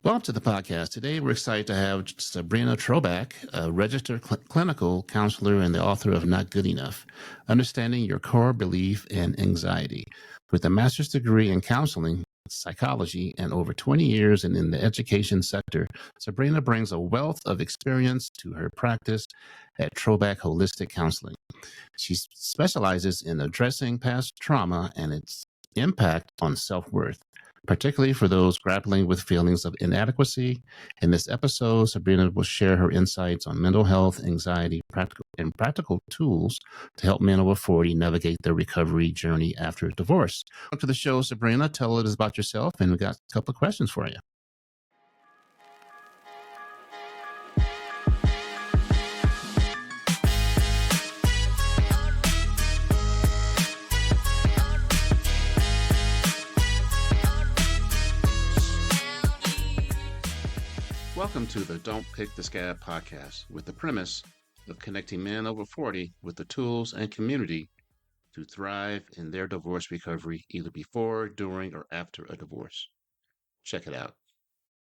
Welcome to the podcast. Today, we're excited to have Sabrina Trobak, a registered clinical counselor and the author of Not Good Enough, Understanding Your Core Belief and Anxiety. With a master's degree in counseling, psychology, and over 20 years in the education sector, Sabrina brings a wealth of experience to her practice at Trobak Holistic Counseling. She specializes in addressing past trauma and its impact on self-worth, particularly for those grappling with feelings of inadequacy. In this episode, Sabrina will share her insights on mental health, anxiety, practical tools to help men over 40 navigate their recovery journey after divorce. Welcome to the show, Sabrina. Tell us about yourself, and we got a couple of questions for you. Welcome to the Don't Pick the Scab podcast, with the premise of connecting men over 40 with the tools and community to thrive in their divorce recovery, either before, during, or after a divorce. Check it out.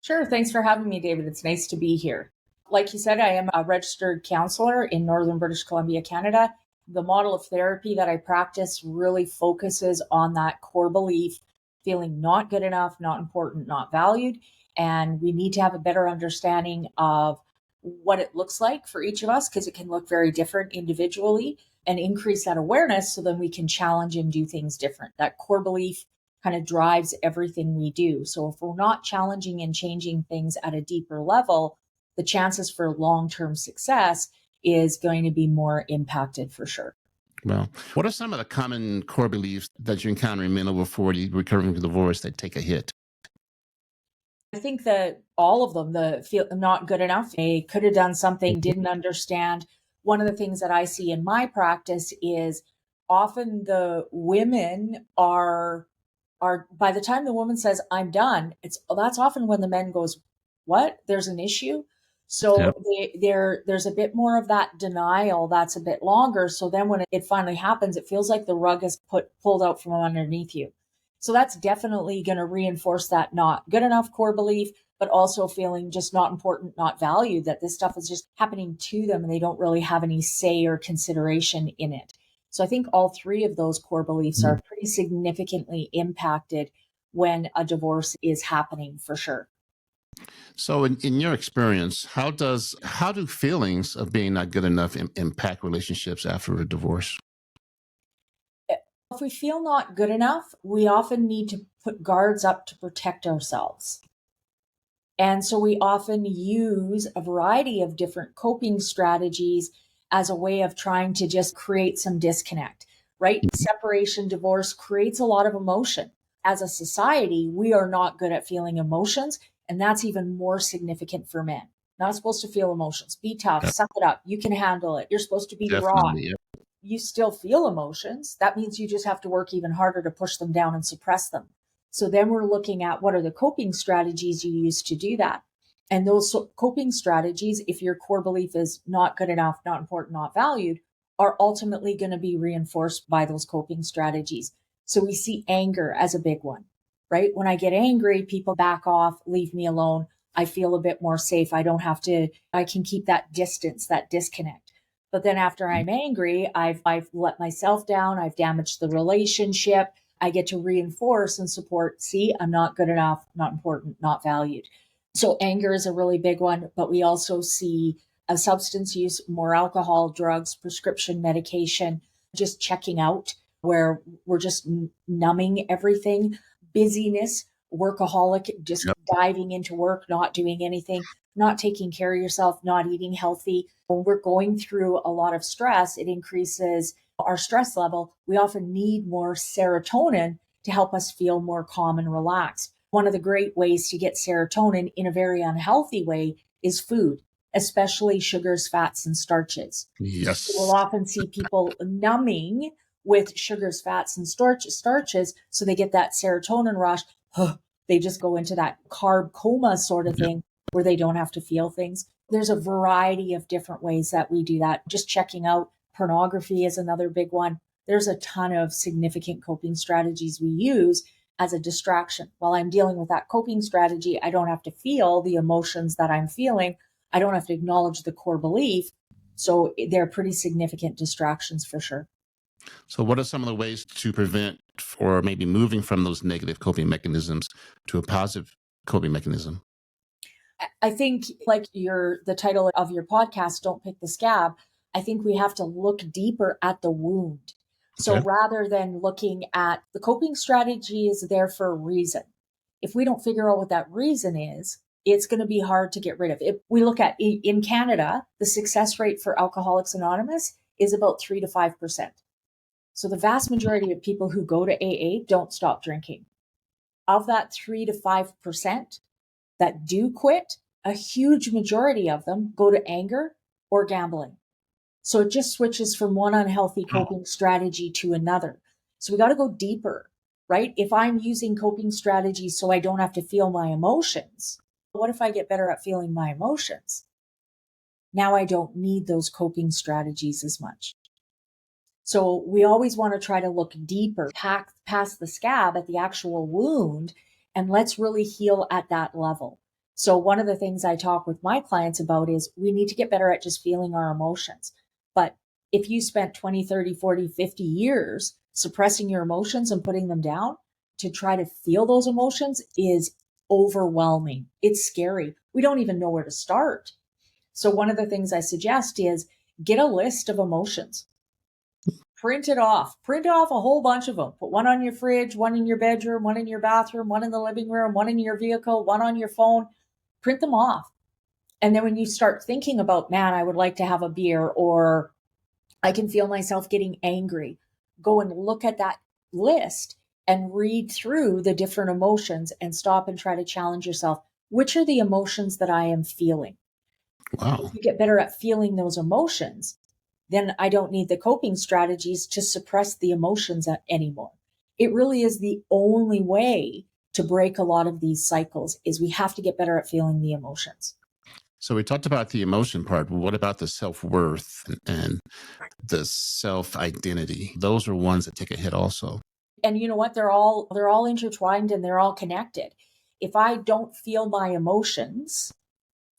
Sure. Thanks for having me, David. It's nice to be here. Like you said, I am a registered counselor in Northern British Columbia, Canada. The model of therapy that I practice really focuses on that core belief, feeling not good enough, not important, not valued. And we need to have a better understanding of what it looks like for each of us, because it can look very different individually, and increase that awareness so then we can challenge and do things different. That core belief kind of drives everything we do. So if we're not challenging and changing things at a deeper level, the chances for long-term success is going to be more impacted for sure. Well, what are some of the common core beliefs that you encounter in men over 40 recovering from divorce that take a hit? I think that all of them, the feel not good enough, they could have done something, didn't understand. One of the things that I see in my practice is often the women are by the time the woman says I'm done, that's often when the men goes, what? There's an issue. So there's a bit more of that denial that's a bit longer. So then when it finally happens, it feels like the rug is pulled out from underneath you. So that's definitely going to reinforce that not good enough core belief, but also feeling just not important, not valued, that this stuff is just happening to them and they don't really have any say or consideration in it. So I think all three of those core beliefs are pretty significantly impacted when a divorce is happening, for sure. So in your experience, how do feelings of being not good enough impact relationships after a divorce? If we feel not good enough, we often need to put guards up to protect ourselves. And so we often use a variety of different coping strategies as a way of trying to just create some disconnect, right? Separation, divorce creates a lot of emotion. As a society, we are not good at feeling emotions, and that's even more significant for men. Not supposed to feel emotions. Be tough, suck it up. You can handle it. You're supposed to be raw. You still feel emotions. That means you just have to work even harder to push them down and suppress them. So then we're looking at what are the coping strategies you use to do that. And those coping strategies, if your core belief is not good enough, not important, not valued, are ultimately going to be reinforced by those coping strategies. So we see anger as a big one, right? When I get angry, people back off, leave me alone. I feel a bit more safe. I can keep that distance, that disconnect. But then after I'm angry, I've let myself down. I've damaged the relationship. I get to reinforce and support. See, I'm not good enough, not important, not valued. So anger is a really big one, but we also see a substance use, more alcohol, drugs, prescription medication, just checking out where we're just numbing everything, busyness, workaholic, just diving into work, not doing anything, not taking care of yourself, not eating healthy. When we're going through a lot of stress, it increases our stress level. We often need more serotonin to help us feel more calm and relaxed. One of the great ways to get serotonin in a very unhealthy way is food, especially sugars, fats, and starches. Yes. We'll often see people numbing with sugars, fats, and starches, so they get that serotonin rush. They just go into that carb coma sort of thing where they don't have to feel things. There's a variety of different ways that we do that. Just checking out pornography is another big one. There's a ton of significant coping strategies we use as a distraction. While I'm dealing with that coping strategy, I don't have to feel the emotions that I'm feeling. I don't have to acknowledge the core belief. So they're pretty significant distractions for sure. So, what are some of the ways to prevent or maybe moving from those negative coping mechanisms to a positive coping mechanism? I think, like the title of your podcast, Don't Pick the Scab, I think we have to look deeper at the wound. So Okay. rather than looking at the coping strategy is there for a reason. If we don't figure out what that reason is, it's going to be hard to get rid of. If we look at in Canada, the success rate for Alcoholics Anonymous is about 3 to 5%. So the vast majority of people who go to AA don't stop drinking. Of that 3 to 5% that do quit, a huge majority of them go to anger or gambling. So it just switches from one unhealthy coping strategy to another. So we got to go deeper, right? If I'm using coping strategies so I don't have to feel my emotions, what if I get better at feeling my emotions? Now I don't need those coping strategies as much. So we always want to try to look deeper, past the scab at the actual wound, and let's really heal at that level. So one of the things I talk with my clients about is we need to get better at just feeling our emotions. But if you spent 20, 30, 40, 50 years suppressing your emotions and putting them down, to try to feel those emotions is overwhelming. It's scary. We don't even know where to start. So one of the things I suggest is get a list of emotions. Print off a whole bunch of them. Put one on your fridge, one in your bedroom, one in your bathroom, one in the living room, one in your vehicle, one on your phone. Print them off. And then when you start thinking about, man, I would like to have a beer, or I can feel myself getting angry, go and look at that list and read through the different emotions and stop and try to challenge yourself. Which are the emotions that I am feeling? Wow. If you get better at feeling those emotions, then I don't need the coping strategies to suppress the emotions anymore. It really is the only way to break a lot of these cycles is we have to get better at feeling the emotions. So, we talked about the emotion part. But what about the self worth and the self identity? Those are ones that take a hit also. And you know what? They're all intertwined and they're all connected. If I don't feel my emotions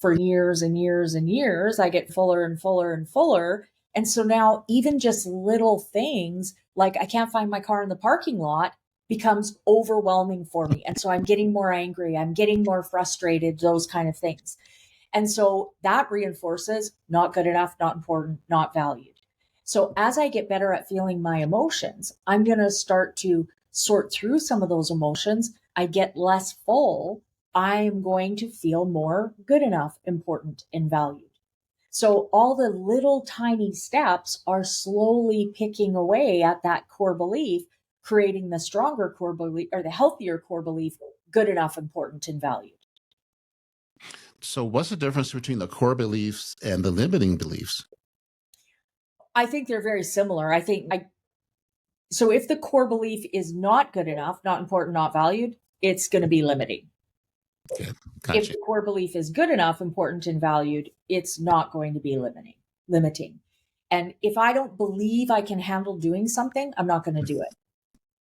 for years and years and years, I get fuller and fuller and fuller. And so now even just little things like I can't find my car in the parking lot becomes overwhelming for me. And so I'm getting more angry, I'm getting more frustrated, those kind of things. And so that reinforces not good enough, not important, not valued. So as I get better at feeling my emotions, I'm going to start to sort through some of those emotions. I get less full. I am going to feel more good enough, important, and valued. So all the little tiny steps are slowly picking away at that core belief, creating the stronger core belief or the healthier core belief, good enough, important, and valued. So, what's the difference between the core beliefs and the limiting beliefs? I think they're very similar. So if the core belief is not good enough, not important, not valued, it's going to be limiting. Okay, If gotcha. the core belief is good enough, important, and valued, it's not going to be limiting. And if I don't believe I can handle doing something, I'm not going to do it.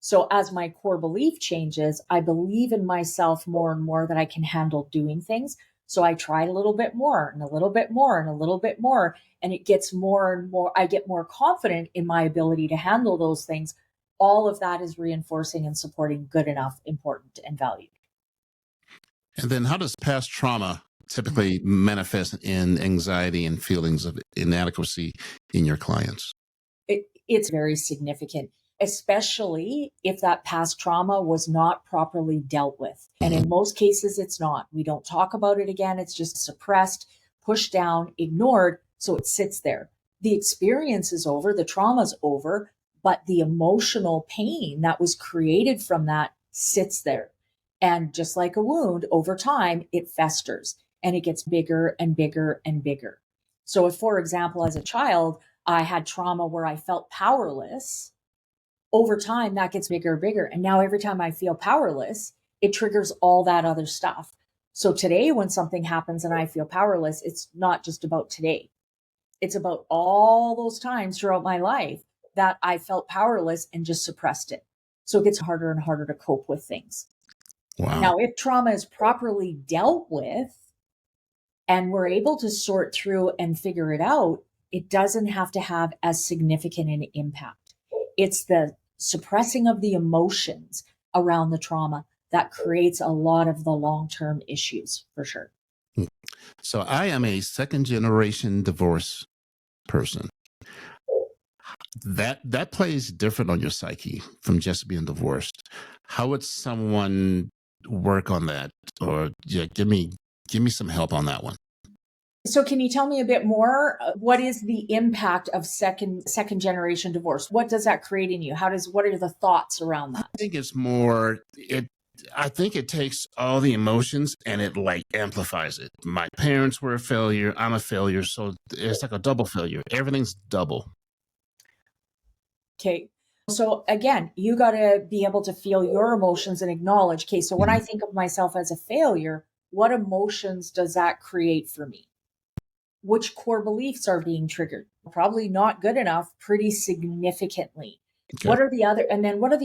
So as my core belief changes, I believe in myself more and more that I can handle doing things. So I try a little bit more and a little bit more and a little bit more. And it gets more and more, I get more confident in my ability to handle those things. All of that is reinforcing and supporting good enough, important, and valued. And then, how does past trauma typically manifest in anxiety and feelings of inadequacy in your clients? It's very significant, especially if that past trauma was not properly dealt with. And Mhm. in most cases, it's not. We don't talk about it again. It's just suppressed, pushed down, ignored. So it sits there. The experience is over, the trauma's over, but the emotional pain that was created from that sits there. And just like a wound, over time, it festers and it gets bigger and bigger and bigger. So if, for example, as a child, I had trauma where I felt powerless. Over time, that gets bigger and bigger. And now every time I feel powerless, it triggers all that other stuff. So today, when something happens and I feel powerless, it's not just about today. It's about all those times throughout my life that I felt powerless and just suppressed it. So it gets harder and harder to cope with things. Wow. Now, if trauma is properly dealt with and we're able to sort through and figure it out, it doesn't have to have as significant an impact. It's the suppressing of the emotions around the trauma that creates a lot of the long-term issues, for sure. So I am a second generation divorce person. That plays different on your psyche from just being divorced. How would someone work on that? Or give me some help on that one. So can you tell me a bit more? What is the impact of second generation divorce? What does that create in you? What are the thoughts around that? I think it's more I think it takes all the emotions and it like amplifies it. My parents were a failure. I'm a failure. So it's like a double failure. Everything's double. Okay. So again, you got to be able to feel your emotions and acknowledge, okay, so when I think of myself as a failure, what emotions does that create for me? Which core beliefs are being triggered? Probably not good enough, pretty significantly. Okay. What are the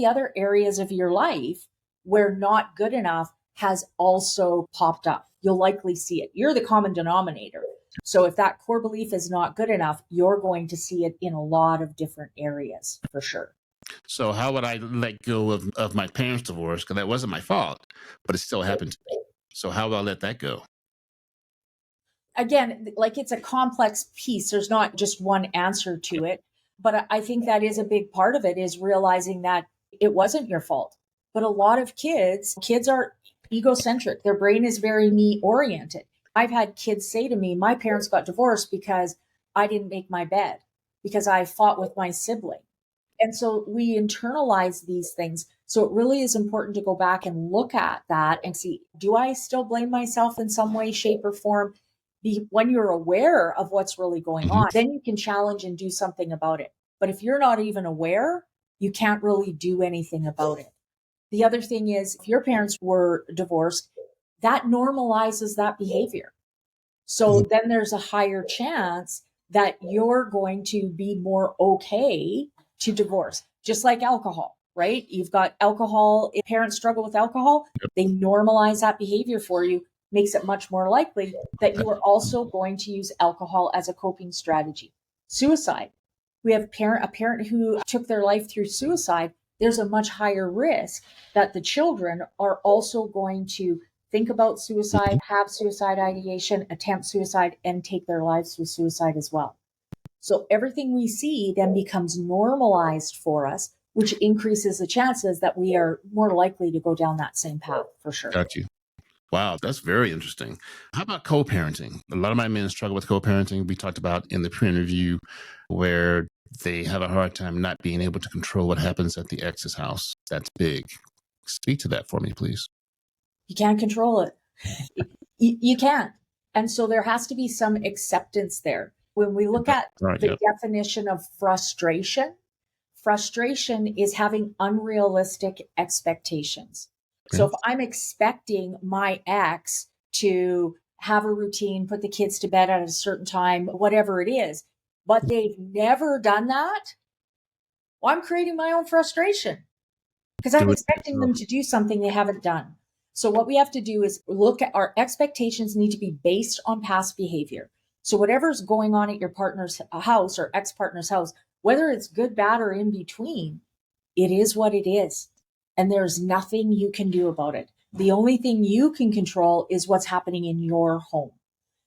other areas of your life where not good enough has also popped up? You'll likely see it. You're the common denominator. So if that core belief is not good enough, you're going to see it in a lot of different areas for sure. So how would I let go of my parents' divorce? Because that wasn't my fault, but it still happened to me. So how will I let that go? Again, like it's a complex piece. There's not just one answer to it. But I think that is a big part of it, is realizing that it wasn't your fault. But a lot of kids are egocentric. Their brain is very me oriented. I've had kids say to me, my parents got divorced because I didn't make my bed, because I fought with my sibling. And so we internalize these things. So it really is important to go back and look at that and see, do I still blame myself in some way, shape, or form? When you're aware of what's really going on, then you can challenge and do something about it. But if you're not even aware, you can't really do anything about it. The other thing is, if your parents were divorced, that normalizes that behavior. So then there's a higher chance that you're going to be more okay to divorce, just like alcohol, right? You've got alcohol. If parents struggle with alcohol, they normalize that behavior for you, makes it much more likely that you are also going to use alcohol as a coping strategy. Suicide. We have a parent who took their life through suicide. There's a much higher risk that the children are also going to think about suicide, have suicide ideation, attempt suicide, and take their lives through suicide as well. So everything we see then becomes normalized for us, which increases the chances that we are more likely to go down that same path, for sure. Got you. Wow, that's very interesting. How about co-parenting? A lot of my men struggle with co-parenting. We talked about in the pre-interview where they have a hard time not being able to control what happens at the ex's house. That's big. Speak to that for me, please. You can't control it. You can't. And so there has to be some acceptance there. When we look at the definition of frustration is having unrealistic expectations. So if I'm expecting my ex to have a routine, put the kids to bed at a certain time, whatever it is, but they've never done that, well, I'm creating my own frustration because I'm expecting them to do something they haven't done. So what we have to do is look at our expectations need to be based on past behavior. So whatever's going on at your partner's house or ex-partner's house, whether it's good, bad, or in between, it is what it is. And there's nothing you can do about it. The only thing you can control is what's happening in your home.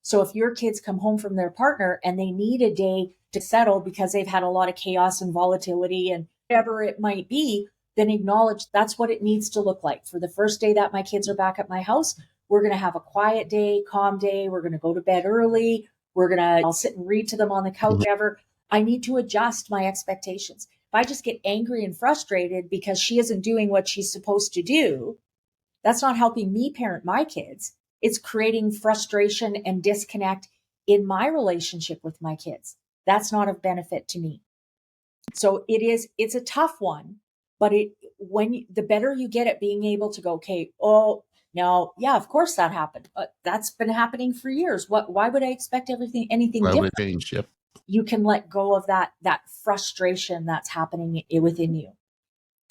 So if your kids come home from their partner and they need a day to settle because they've had a lot of chaos and volatility and whatever it might be, then acknowledge that's what it needs to look like. For the first day that my kids are back at my house, we're going to have a quiet day, calm day. We're going to go to bed early. I'll sit and read to them on the couch, whatever. I need to adjust my expectations. If I just get angry and frustrated because she isn't doing what she's supposed to do, that's not helping me parent my kids. It's creating frustration and disconnect in my relationship with my kids. That's not of benefit to me. So it's a tough one, but the better you get at being able to go, okay, oh, no, yeah, of course that happened. That's been happening for years. Why would I expect anything different? You can let go of that frustration that's happening within you.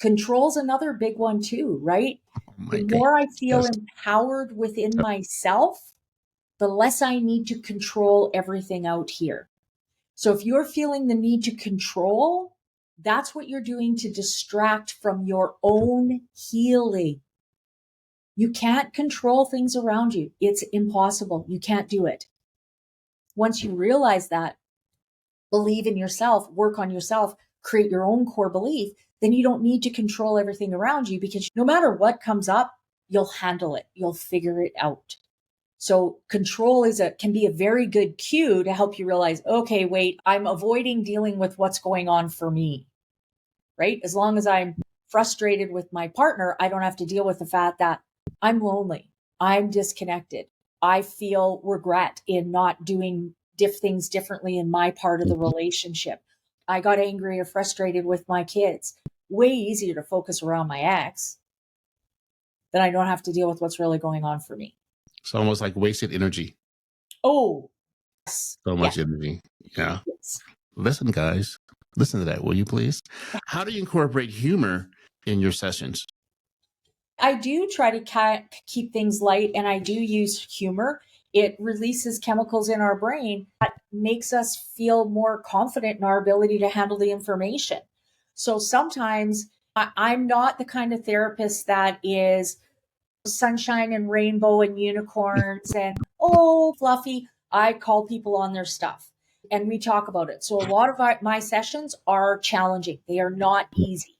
Control's another big one too, right? Oh my The God. more I feel Yes. empowered within myself, the less I need to control everything out here. So if you're feeling the need to control, that's what you're doing to distract from your own healing. You can't control things around you. It's impossible. You can't do it. Once you realize that, believe in yourself, work on yourself, create your own core belief, then you don't need to control everything around you, because no matter what comes up, you'll handle it. You'll figure it out. So control can be a very good cue to help you realize, okay, wait, I'm avoiding dealing with what's going on for me, right? As long as I'm frustrated with my partner, I don't have to deal with the fact that I'm lonely, I'm disconnected, I feel regret in not doing things differently in my part of the relationship. I got angry or frustrated with my kids. Way easier to focus around my ex. Then I don't have to deal with what's really going on for me. It's almost like wasted energy. Oh, yes. So Yeah. much energy. Yeah. Yes. Listen, guys, listen to that, will you please? How do you incorporate humor in your sessions? I do try to keep things light, and I do use humor. It releases chemicals in our brain that makes us feel more confident in our ability to handle the information. So sometimes I'm not the kind of therapist that is sunshine and rainbow and unicorns and, oh, fluffy. I call people on their stuff and we talk about it. So a lot of my sessions are challenging. They are not easy.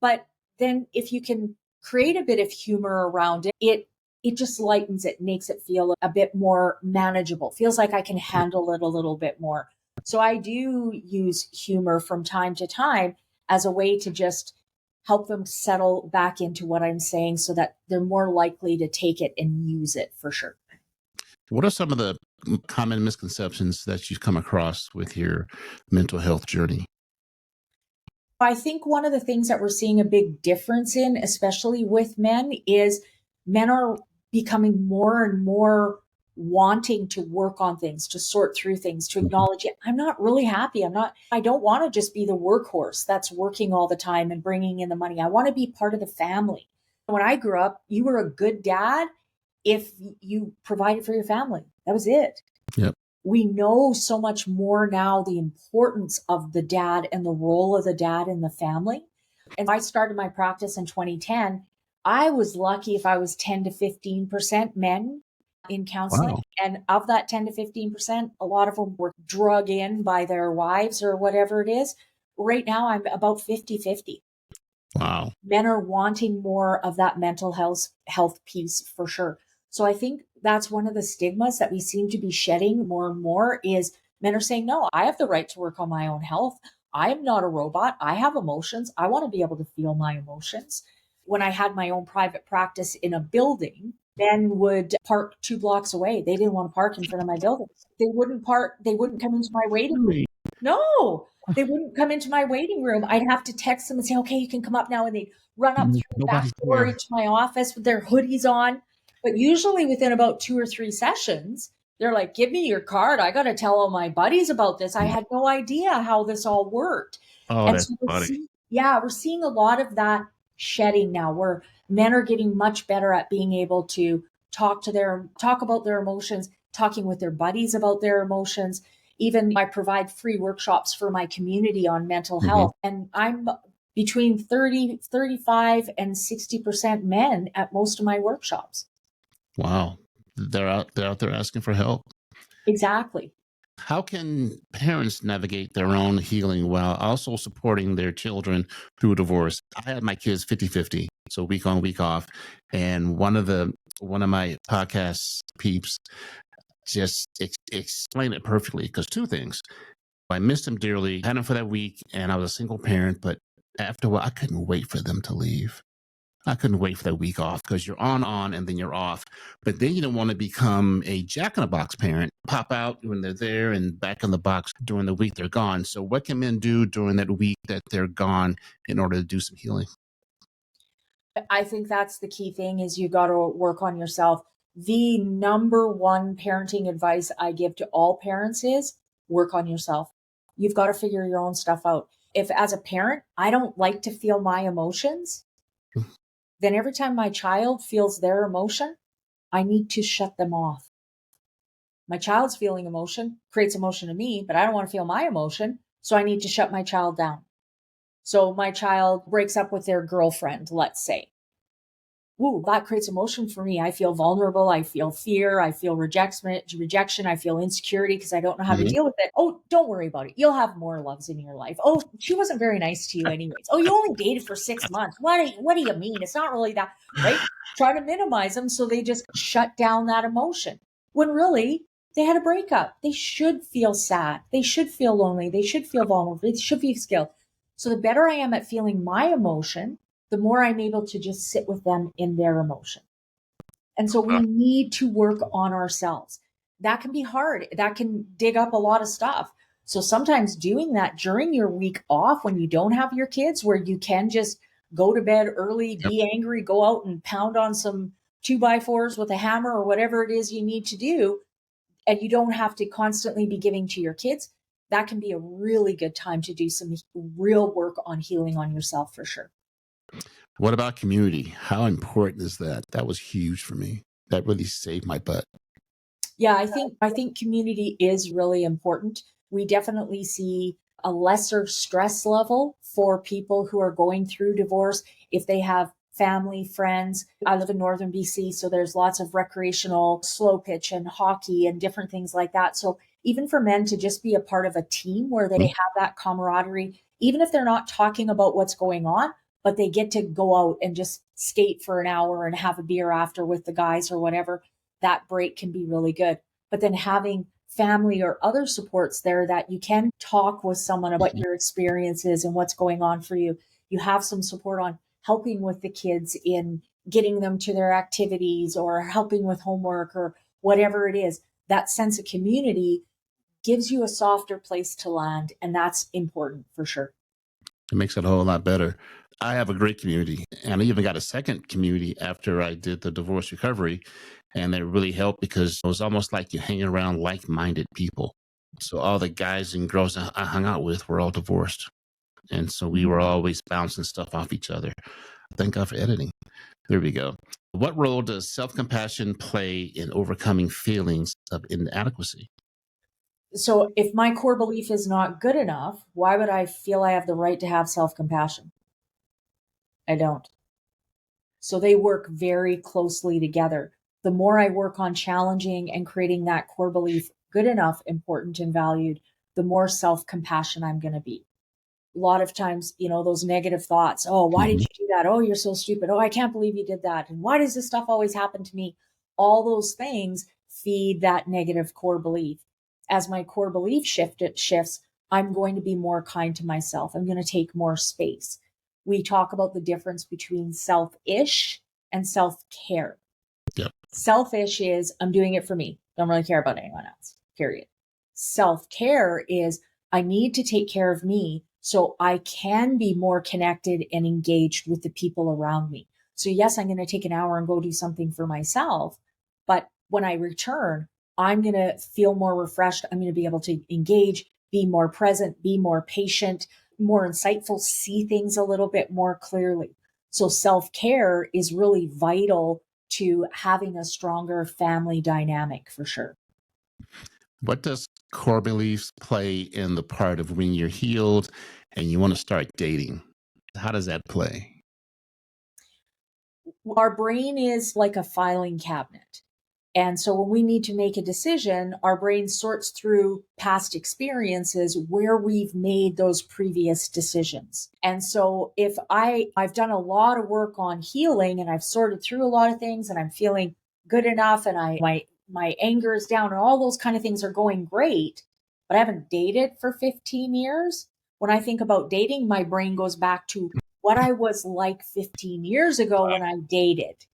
But then if you can create a bit of humor around it just lightens it, makes it feel a bit more manageable. Feels like I can handle it a little bit more. So I do use humor from time to time as a way to just help them settle back into what I'm saying so that they're more likely to take it and use it for sure. What are some of the common misconceptions that you've come across with your mental health journey? I think one of the things that we're seeing a big difference in, especially with men, is men are becoming more and more wanting to work on things, to sort through things, to acknowledge it. I'm not really happy. I don't want to just be the workhorse that's working all the time and bringing in the money. I want to be part of the family. When I grew up, you were a good dad if you provided for your family. That was it. Yep. We know so much more now the importance of the dad and the role of the dad in the family. And I started my practice in 2010. I was lucky if I was 10 to 15% men in counseling. Wow. And of that 10 to 15%, a lot of them were drug in by their wives or whatever it is. Right now, I'm about 50-50. Wow. Men are wanting more of that mental health piece for sure. So I think that's one of the stigmas that we seem to be shedding more and more is men are saying, no, I have the right to work on my own health. I am not a robot. I have emotions. I want to be able to feel my emotions. When I had my own private practice in a building, men would park 2 blocks away. They didn't want to park in front of my building. They wouldn't park. They wouldn't come into my waiting room. Really? No, they wouldn't come into my waiting room. I'd have to text them and say, okay, you can come up now. And they'd run up through the back Nobody's door here. into my office with their hoodies on. But usually within about 2 or 3 sessions, they're like, give me your card. I got to tell all my buddies about this. I had no idea how this all worked. Oh, And that's so funny. we're seeing a lot of that shedding now where men are getting much better at being able to talk about their emotions, talking with their buddies about their emotions. Even I provide free workshops for my community on mental health. And I'm between 30, 35 and 60% men at most of my workshops. Wow. They're out there asking for help. Exactly. How can parents navigate their own healing while also supporting their children through divorce? I had my kids 50-50, so week on, week off. And one of my podcast peeps just explained it perfectly, because two things. I missed them dearly, had them for that week, and I was a single parent, but after a while, I couldn't wait for them to leave. I couldn't wait for that week off, because you're on, and then you're off. But then you don't want to become a jack-in-the-box parent, pop out when they're there and back in the box during the week they're gone. So what can men do during that week that they're gone in order to do some healing? I think that's the key thing is you got to work on yourself. The number one parenting advice I give to all parents is work on yourself. You've got to figure your own stuff out. if as a parent, I don't like to feel my emotions, then every time my child feels their emotion, I need to shut them off. My child's feeling emotion creates emotion in me, but I don't want to feel my emotion. So I need to shut my child down. So my child breaks up with their girlfriend, let's say. Ooh, that creates emotion for me. I feel vulnerable. I feel fear. I feel rejection. I feel insecurity because I don't know how to Mhm. deal with it. Oh, don't worry about it. You'll have more loves in your life. Oh, she wasn't very nice to you anyways. Oh, you only dated for 6 months. What do you mean? It's not really that, right? Try to minimize them so they just shut down that emotion. When really they had a breakup. They should feel sad. They should feel lonely. They should feel vulnerable. They should be scared. So the better I am at feeling my emotion, the more I'm able to just sit with them in their emotion. And so we need to work on ourselves. That can be hard. That can dig up a lot of stuff. So sometimes doing that during your week off when you don't have your kids, where you can just go to bed early, Yep. be angry, go out and pound on some 2x4s with a hammer or whatever it is you need to do, and you don't have to constantly be giving to your kids, that can be a really good time to do some real work on healing on yourself for sure. What about community? How important is that? That was huge for me. That really saved my butt. Yeah, I think community is really important. We definitely see a lesser stress level for people who are going through divorce if they have family, friends. I live in northern BC, so there's lots of recreational slow pitch and hockey and different things like that. So even for men to just be a part of a team where they Mhm. have that camaraderie, even if they're not talking about what's going on, but they get to go out and just skate for an hour and have a beer after with the guys or whatever, that break can be really good. But then having family or other supports there that you can talk with someone about Mhm. your experiences and what's going on for you. You have some support on helping with the kids in getting them to their activities or helping with homework or whatever it is. That sense of community gives you a softer place to land. And that's important for sure. It makes it a whole lot better. I have a great community, and I even got a second community after I did the divorce recovery. And it really helped because it was almost like you hanging around like minded people. So all the guys and girls I hung out with were all divorced. And so we were Mhm. always bouncing stuff off each other. Thank God for editing. There we go. What role does self compassion play in overcoming feelings of inadequacy? So if my core belief is not good enough, why would I feel I have the right to have self compassion? I don't. So they work very closely together. The more I work on challenging and creating that core belief good enough, important, and valued, the more self compassion I'm going to be. A lot of times, those negative thoughts. Oh, why did Mhm. you do that? Oh, you're so stupid. Oh, I can't believe you did that. And why does this stuff always happen to me? All those things feed that negative core belief. As my core belief shifts, I'm going to be more kind to myself. I'm going to take more space. We talk about the difference between selfish and self care. Yep. Selfish is I'm doing it for me. Don't really care about anyone else, period. Self care is I need to take care of me so I can be more connected and engaged with the people around me. So, yes, I'm going to take an hour and go do something for myself. But when I return, I'm going to feel more refreshed. I'm going to be able to engage, be more present, be more patient, more insightful, see things a little bit more clearly. So, self care is really vital to having a stronger family dynamic for sure. What does core beliefs play in the part of when you're healed and you want to start dating? How does that play? Our brain is like a filing cabinet. And so when we need to make a decision, our brain sorts through past experiences where we've made those previous decisions. And so if I've done a lot of work on healing and I've sorted through a lot of things and I'm feeling good enough and my anger is down and all those kind of things are going great, but I haven't dated for 15 years. When I think about dating, my brain goes back to what I was like 15 years ago when I dated.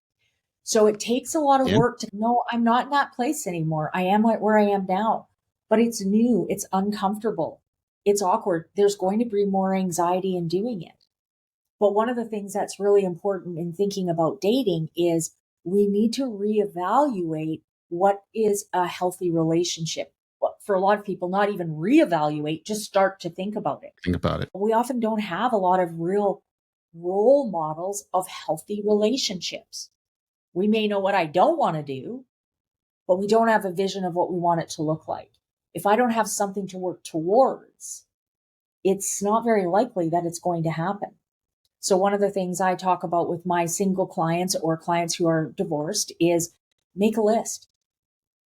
So it takes a lot of In? work to know I'm not in that place anymore. I am where I am now, but it's new. It's uncomfortable. It's awkward. There's going to be more anxiety in doing it. But one of the things that's really important in thinking about dating is we need to reevaluate what is a healthy relationship. Well, for a lot of people, not even reevaluate, just start to think about it. Think about it. We often don't have a lot of real role models of healthy relationships. We may know what I don't want to do, but we don't have a vision of what we want it to look like. If I don't have something to work towards, it's not very likely that it's going to happen. So one of the things I talk about with my single clients or clients who are divorced is make a list.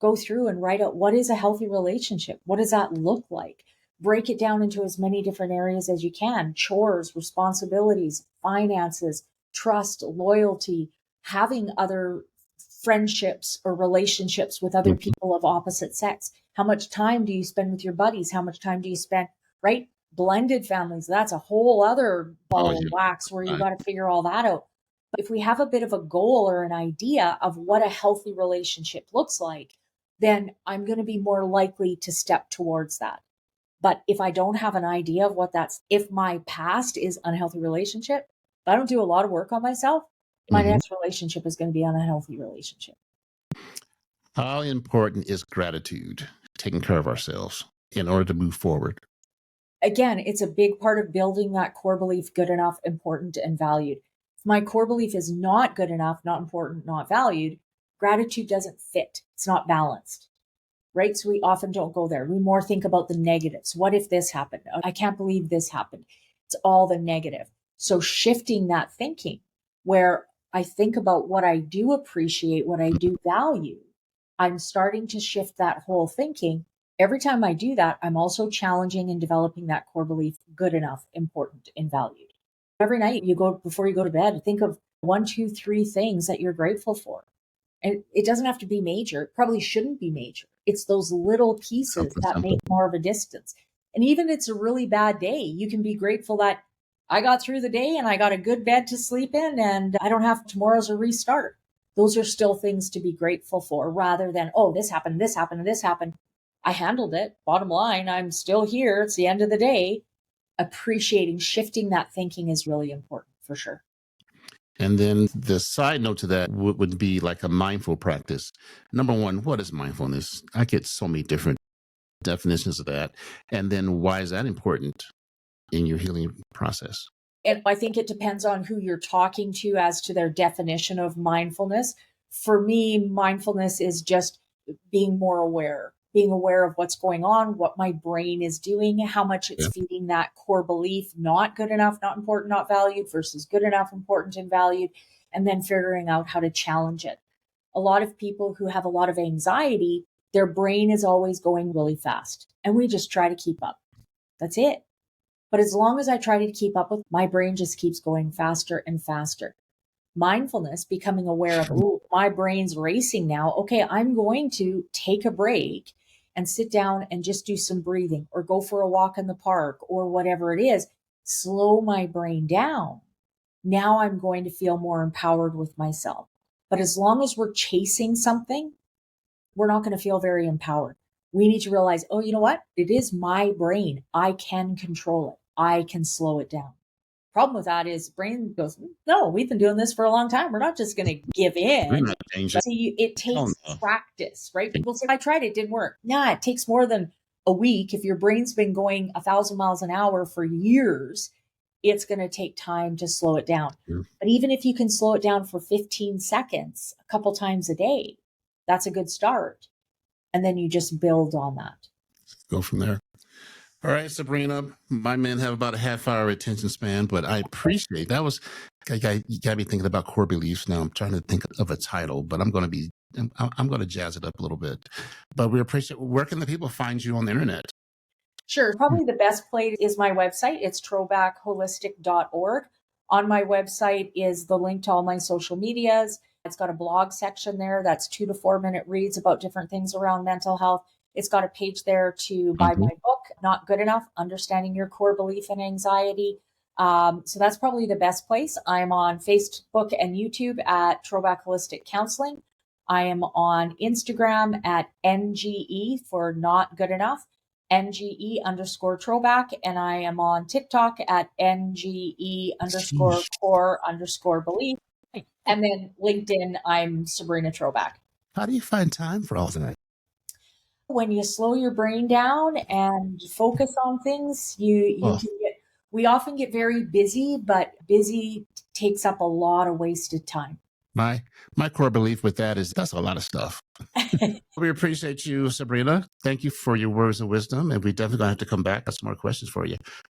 Go through and write out, what is a healthy relationship? What does that look like? Break it down into as many different areas as you can: chores, responsibilities, finances, trust, loyalty, having other friendships or relationships with other people of opposite sex. How much time do you spend with your buddies? How much time do you spend, right? Blended families, that's a whole other ball of wax where you got to figure all that out. But if we have a bit of a goal or an idea of what a healthy relationship looks like, then I'm going to be more likely to step towards that. But if I don't have an idea of what that's, if my past is unhealthy relationship, if I don't do a lot of work on myself, my next relationship is going to be an unhealthy relationship. How important is gratitude, taking care of ourselves in order to move forward? Again, it's a big part of building that core belief: good enough, important, and valued. If my core belief is not good enough, not important, not valued, gratitude doesn't fit. It's not balanced, right? So we often don't go there. We more think about the negatives. What if this happened? I can't believe this happened. It's all the negative. So shifting that thinking where I think about what I do appreciate, what I do value, I'm starting to shift that whole thinking. Every time I do that, I'm also challenging and developing that core belief: good enough, important, and valued. Every night before you go to bed, think of 1, 2, 3 things that you're grateful for. And it doesn't have to be major. It probably shouldn't be major. It's those little pieces that make more of a distance. And even if it's a really bad day, you can be grateful that I got through the day and I got a good bed to sleep in and I don't have tomorrow's a restart. Those are still things to be grateful for, rather than, oh, this happened, this happened, and this happened. I handled it. Bottom line, I'm still here. It's the end of the day. Appreciating, shifting that thinking is really important for sure. And then the side note to that would be like a mindful practice. Number one, what is mindfulness? I get so many different definitions of that. And then why is that important in your healing process? And I think it depends on who you're talking to as to their definition of mindfulness. For me, mindfulness is just being more aware, being aware of what's going on, what my brain is doing, how much it's feeding that core belief: not good enough, not important, not valued, versus good enough, important, and valued, and then figuring out how to challenge it. A lot of people who have a lot of anxiety, their brain is always going really fast, and we just try to keep up. That's it. But as long as I try to keep up with, my brain just keeps going faster and faster. Mindfulness, becoming aware of, oh, my brain's racing now. Okay, I'm going to take a break and sit down and just do some breathing or go for a walk in the park or whatever it is. Slow my brain down. Now I'm going to feel more empowered with myself. But as long as we're chasing something, we're not going to feel very empowered. We need to realize, oh, you know what? It is my brain. I can control it. I can slow it down. Problem with that is brain goes, no, we've been doing this for a long time. We're not just going to give in. See, it takes practice, right? People say, I tried it, it didn't work. Nah, it takes more than a week. If your brain's been going 1,000 miles an hour for years, it's going to take time to slow it down. But even if you can slow it down for 15 seconds, a couple times a day, that's a good start. And then you just build on that. Go from there. All right, Sabrina, my men have about a half-hour attention span, but I appreciate that. You got me thinking about core beliefs now. I'm trying to think of a title, but I'm going to jazz it up a little bit. But we appreciate. Where can the people find you on the internet? Sure. Probably the best place is my website. It's trobakholistic.org. On my website is the link to all my social medias. It's got a blog section there that's 2 to 4 minute reads about different things around mental health. It's got a page there to buy my book, Not Good Enough: Understanding Your Core Belief and Anxiety. So that's probably the best place. I'm on Facebook and YouTube at Trobak Holistic Counseling. I am on Instagram at NGE for Not Good Enough, NGE_Trobak, and I am on TikTok at NGE_core_belief. And then LinkedIn, I'm Sabrina Trobak. How do you find time for all that? When you slow your brain down and focus on things, you Oh, can get, we often get very busy, but busy takes up a lot of wasted time. my core belief with that is that's a lot of stuff. We appreciate you, Sabrina. Thank you for your words of wisdom, and we definitely going to have to come back with some more questions for you.